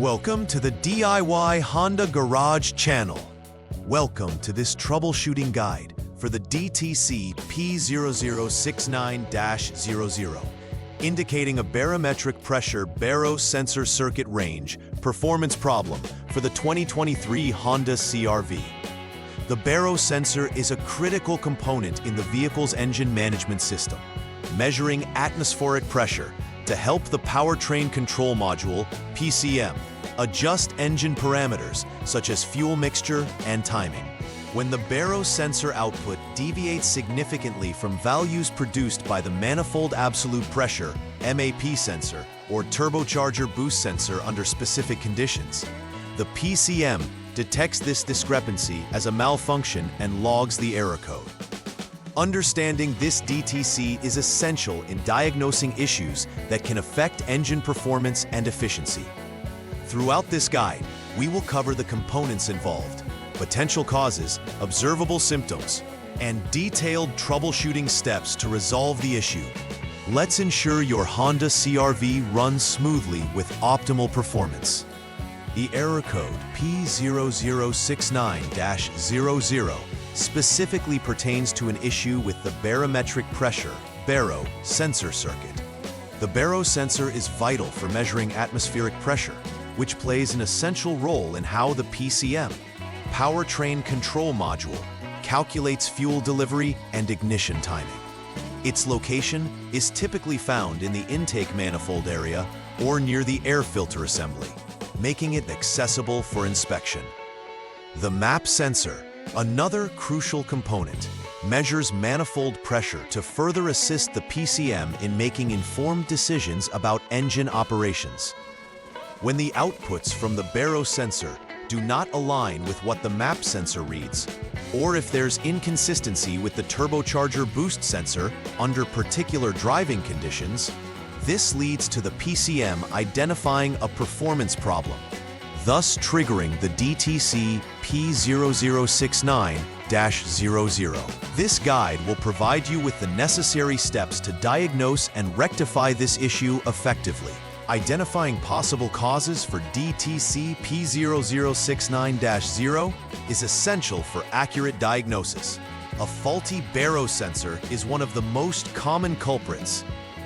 Welcome to the DIY Honda Garage channel. Welcome to this troubleshooting guide for the DTC P0069-00, indicating a barometric pressure BARO sensor circuit range performance problem for the 2023 Honda CR-V. The BARO sensor is a critical component in the vehicle's engine management system, measuring atmospheric pressure to help the powertrain control module, PCM, adjust engine parameters such as fuel mixture and timing. When the BARO sensor output deviates significantly from values produced by the manifold absolute pressure, MAP sensor, or turbocharger boost sensor under specific conditions, the PCM detects this discrepancy as a malfunction and logs the error code. Understanding this DTC is essential in diagnosing issues that can affect engine performance and efficiency. Throughout this guide, we will cover the components involved, potential causes, observable symptoms, and detailed troubleshooting steps to resolve the issue. Let's ensure your Honda CR-V runs smoothly with optimal performance. The error code P0069-00 specifically pertains to an issue with the barometric pressure, BARO, sensor circuit. The BARO sensor is vital for measuring atmospheric pressure, which plays an essential role in how the PCM, powertrain control module, calculates fuel delivery and ignition timing. Its location is typically found in the intake manifold area or near the air filter assembly, making it accessible for inspection. The MAP sensor, another crucial component, measures manifold pressure to further assist the PCM in making informed decisions about engine operations. When the outputs from the BARO sensor do not align with what the MAP sensor reads, or if there's inconsistency with the turbocharger boost sensor under particular driving conditions, this leads to the PCM identifying a performance problem, thus triggering the DTC P0069-00. This guide will provide you with the necessary steps to diagnose and rectify this issue effectively. Identifying possible causes for DTC P0069-00 is essential for accurate diagnosis. A faulty BARO sensor is one of the most common culprits.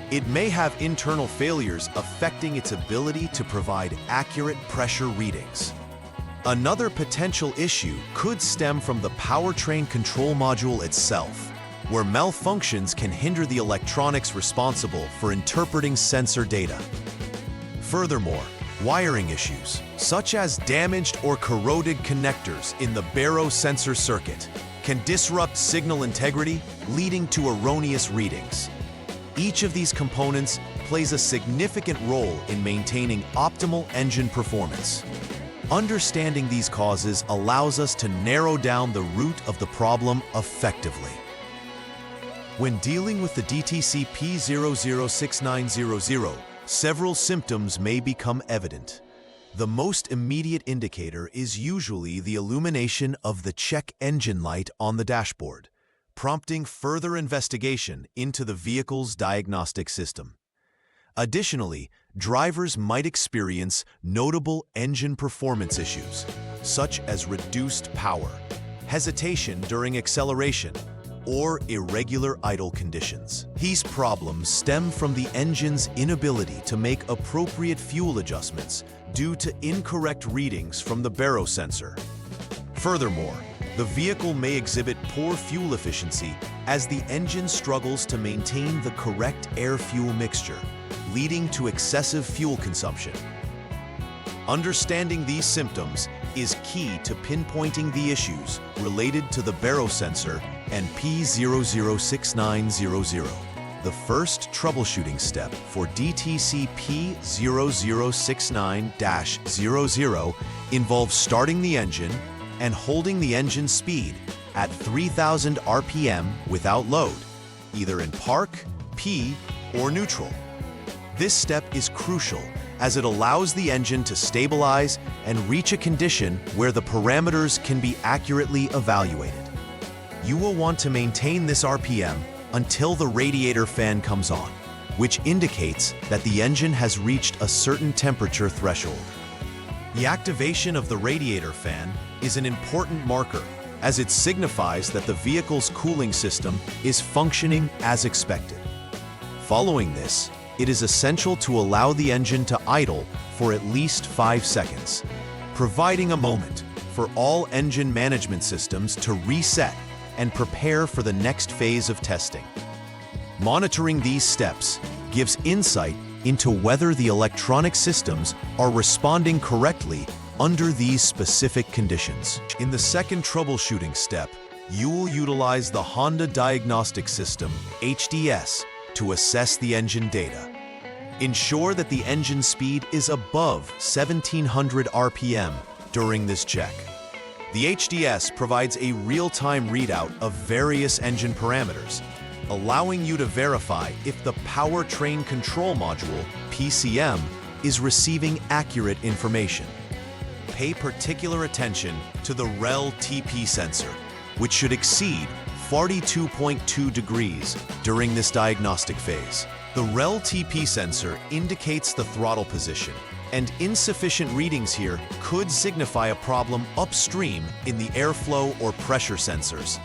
It may have internal failures affecting its ability to provide accurate pressure readings. Another potential issue could stem from the powertrain control module itself, where malfunctions can hinder the electronics responsible for interpreting sensor data. Furthermore, wiring issues, such as damaged or corroded connectors in the BARO sensor circuit, can disrupt signal integrity, leading to erroneous readings. Each of these components plays a significant role in maintaining optimal engine performance. Understanding these causes allows us to narrow down the root of the problem effectively. When dealing with the DTC P0069-00, several symptoms may become evident. The most immediate indicator is usually the illumination of the check engine light on the dashboard, prompting further investigation into the vehicle's diagnostic system. Additionally, drivers might experience notable engine performance issues, such as reduced power, hesitation during acceleration, or irregular idle conditions. These problems stem from the engine's inability to make appropriate fuel adjustments due to incorrect readings from the BARO sensor. Furthermore, the vehicle may exhibit poor fuel efficiency as the engine struggles to maintain the correct air-fuel mixture, leading to excessive fuel consumption. Understanding these symptoms is key to pinpointing the issues related to the BARO sensor and P0069-00. The first troubleshooting step for DTC P0069-00 involves starting the engine and holding the engine speed at 3,000 RPM without load, either in park, P, or neutral. This step is crucial as it allows the engine to stabilize and reach a condition where the parameters can be accurately evaluated. You will want to maintain this RPM until the radiator fan comes on, which indicates that the engine has reached a certain temperature threshold. The activation of the radiator fan is an important marker, as it signifies that the vehicle's cooling system is functioning as expected. Following this, it is essential to allow the engine to idle for at least 5 seconds, providing a moment for all engine management systems to reset and prepare for the next phase of testing. Monitoring these steps gives insight into whether the electronic systems are responding correctly under these specific conditions. In the second troubleshooting step, you will utilize the Honda Diagnostic System, HDS, to assess the engine data. Ensure that the engine speed is above 1700 RPM during this check. The HDS provides a real-time readout of various engine parameters, allowing you to verify if the Powertrain Control Module, PCM, is receiving accurate information. Pay particular attention to the REL TP sensor, which should exceed 42.2 degrees during this diagnostic phase. The REL TP sensor indicates the throttle position, and insufficient readings here could signify a problem upstream in the airflow or pressure sensors.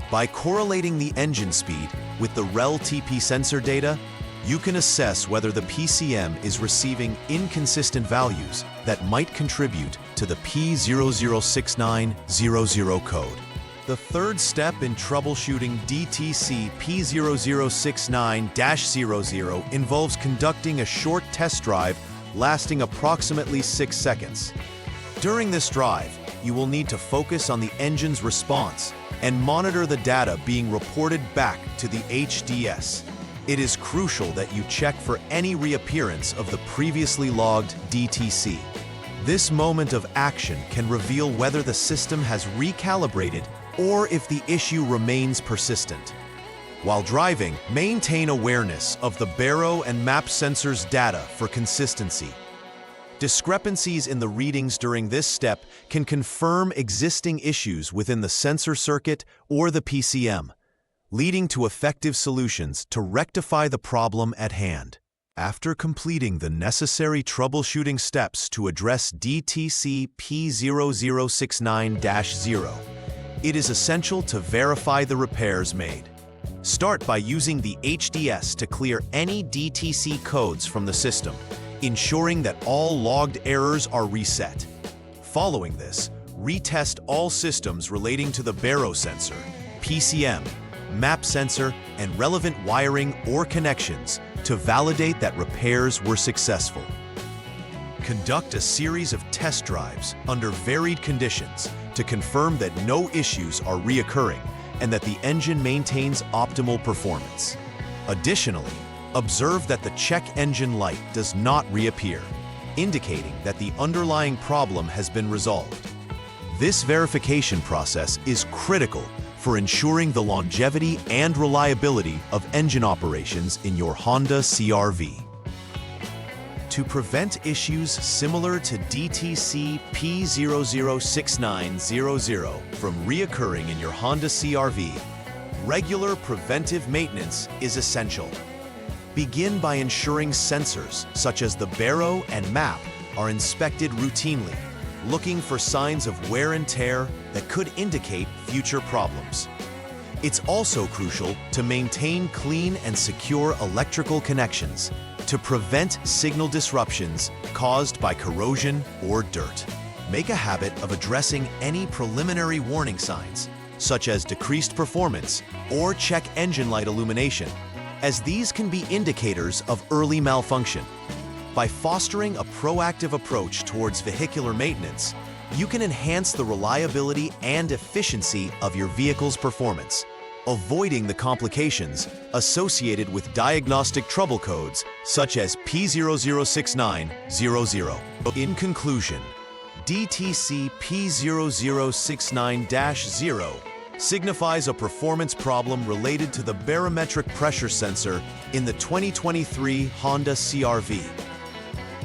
By correlating the engine speed with the REL TP sensor data, you can assess whether the PCM is receiving inconsistent values that might contribute to the P0069-00 code. The third step in troubleshooting DTC P0069-00 involves conducting a short test drive lasting approximately 6 seconds. During this drive, you will need to focus on the engine's response and monitor the data being reported back to the HDS. It is crucial that you check for any reappearance of the previously logged DTC. This moment of action can reveal whether the system has recalibrated or if the issue remains persistent. While driving, maintain awareness of the BARO and MAP sensors data for consistency. Discrepancies in the readings during this step can confirm existing issues within the sensor circuit or the PCM, leading to effective solutions to rectify the problem at hand. After completing the necessary troubleshooting steps to address DTC P0069-0, it is essential to verify the repairs made. Start by using the HDS to clear any DTC codes from the system, ensuring that all logged errors are reset. Following this, retest all systems relating to the BARO sensor, PCM, MAP sensor, and relevant wiring or connections to validate that repairs were successful. Conduct a series of test drives under varied conditions to confirm that no issues are reoccurring and that the engine maintains optimal performance. Additionally, observe that the check engine light does not reappear, indicating that the underlying problem has been resolved. This verification process is critical for ensuring the longevity and reliability of engine operations in your Honda CR-V. To prevent issues similar to DTC P0069-00 from reoccurring in your Honda CR-V, regular preventive maintenance is essential. Begin by ensuring sensors such as the BARO and MAP are inspected routinely, looking for signs of wear and tear that could indicate future problems. It's also crucial to maintain clean and secure electrical connections to prevent signal disruptions caused by corrosion or dirt. Make a habit of addressing any preliminary warning signs, such as decreased performance or check engine light illumination, as these can be indicators of early malfunction. By fostering a proactive approach towards vehicular maintenance, you can enhance the reliability and efficiency of your vehicle's performance, avoiding the complications associated with diagnostic trouble codes such as P0069-00. In conclusion, DTC P0069-0 signifies a performance problem related to the barometric pressure sensor in the 2023 Honda CR-V.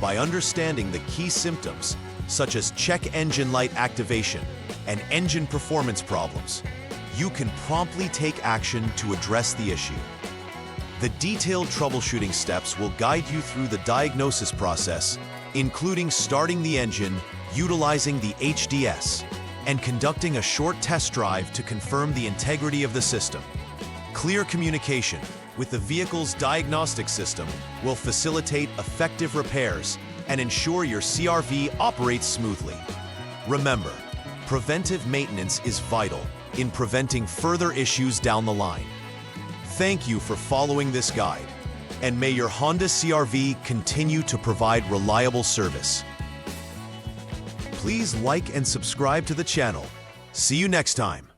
By understanding the key symptoms, such as check engine light activation and engine performance problems, you can promptly take action to address the issue. The detailed troubleshooting steps will guide you through the diagnosis process, including starting the engine utilizing the HDS, and conducting a short test drive to confirm the integrity of the system. Clear communication with the vehicle's diagnostic system will facilitate effective repairs and ensure your CR-V operates smoothly. Remember, preventive maintenance is vital in preventing further issues down the line. Thank you for following this guide, and may your Honda CR-V continue to provide reliable service. Please like and subscribe to the channel. See you next time.